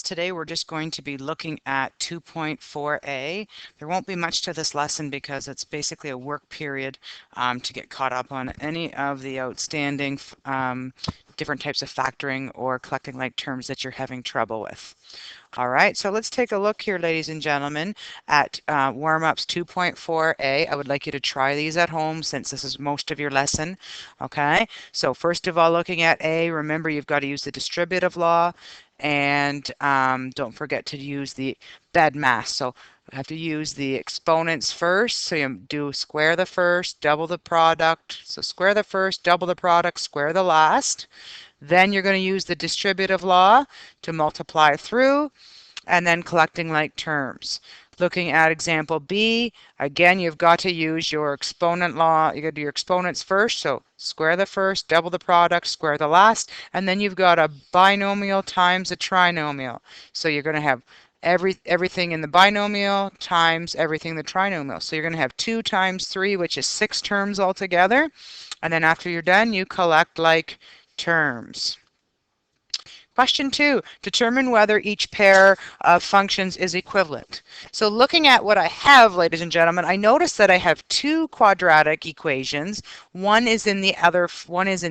Today we're just going to be looking at 2.4a. There won't be much to this lesson because it's basically a work period to get caught up on any of the outstanding different types of factoring or collecting like terms that you're having trouble with. All right, so let's take a look here, ladies and gentlemen, at warm-ups 2.4a. I would like you to try these at home since this is most of your lesson. Okay, so first of all, looking at A, remember you've got to use the distributive law, and don't forget to use the BEDMAS. So you have to use the exponents first. So you do square the first, double the product. So square the first, double the product, square the last. Then you're going to use the distributive law to multiply through, and then collecting like terms. Looking at example B, again, you've got to use your exponent law. You got to do your exponents first. So square the first, double the product, square the last, and then you've got a binomial times a trinomial. So you're going to have everything in the binomial times everything in the trinomial. So you're going to have 2 times 3, which is 6 terms altogether. And then after you're done, you collect like terms. Question 2, determine whether each pair of functions is equivalent. So looking at what I have, ladies and gentlemen, I notice that I have 2 quadratic equations. One is in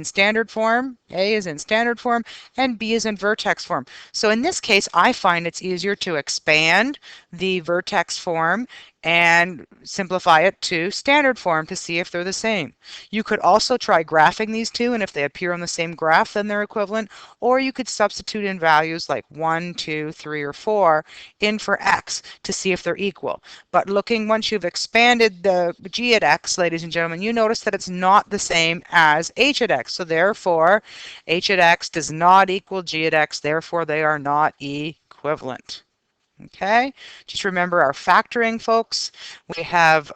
standard form, A is in standard form, and B is in vertex form. So in this case, I find it's easier to expand the vertex form and simplify it to standard form to see if they're the same. You could also try graphing these two, and if they appear on the same graph, then they're equivalent, or you could substitute in values like 1, 2, 3, or 4 in for x to see if they're equal. But looking, once you've expanded the g at x, ladies and gentlemen, you notice that it's not the same as h at x. So therefore, h at x does not equal g at x, therefore they are not equivalent. Okay, just remember our factoring, folks. We have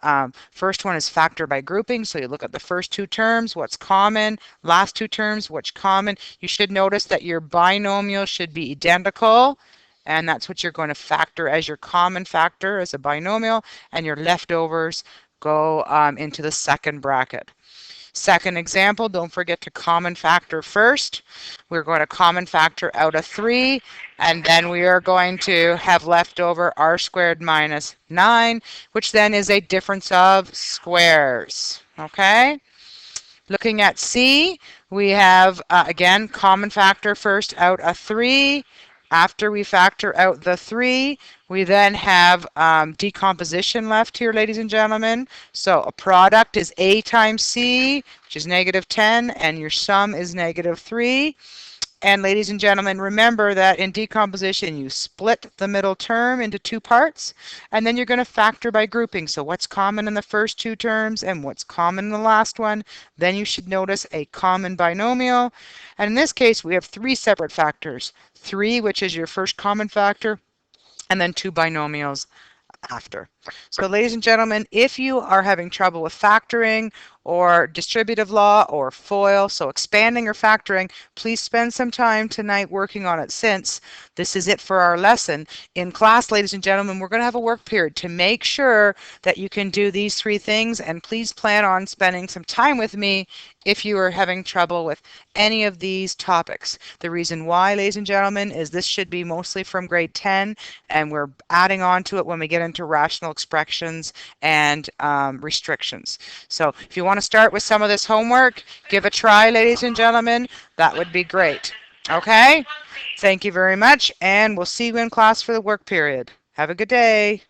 first one is factor by grouping. So you look at the first 2 terms, what's common, last 2 terms, what's common. You should notice that your binomial should be identical, and that's what you're going to factor as your common factor as a binomial, and your leftovers go into the second bracket. Second example, don't forget to common factor first. We're going to common factor out of 3, and then we are going to have left over r squared minus 9, which then is a difference of squares. Okay? Looking at C, we have, again, common factor first out of 3. After we factor out the 3, we then have decomposition left here, ladies and gentlemen. So a product is A times C, which is -10, and your sum is -3. And ladies and gentlemen, remember that in decomposition, you split the middle term into 2 parts, and then you're going to factor by grouping. So what's common in the first 2 terms and what's common in the last one. Then you should notice a common binomial. And in this case, we have 3 separate factors. 3, which is your first common factor, and then 2 binomials after. So ladies and gentlemen, if you are having trouble with factoring or distributive law or FOIL, so expanding or factoring, please spend some time tonight working on it, since this is it for our lesson. In class, ladies and gentlemen, we're going to have a work period to make sure that you can do these 3 things, and please plan on spending some time with me if you are having trouble with any of these topics. The reason why, ladies and gentlemen, is this should be mostly from grade 10, and we're adding on to it when we get into rational expressions and restrictions. So if you want to start with some of this homework, give a try, ladies and gentlemen. That would be great. Okay? Thank you very much, and we'll see you in class for the work period. Have a good day.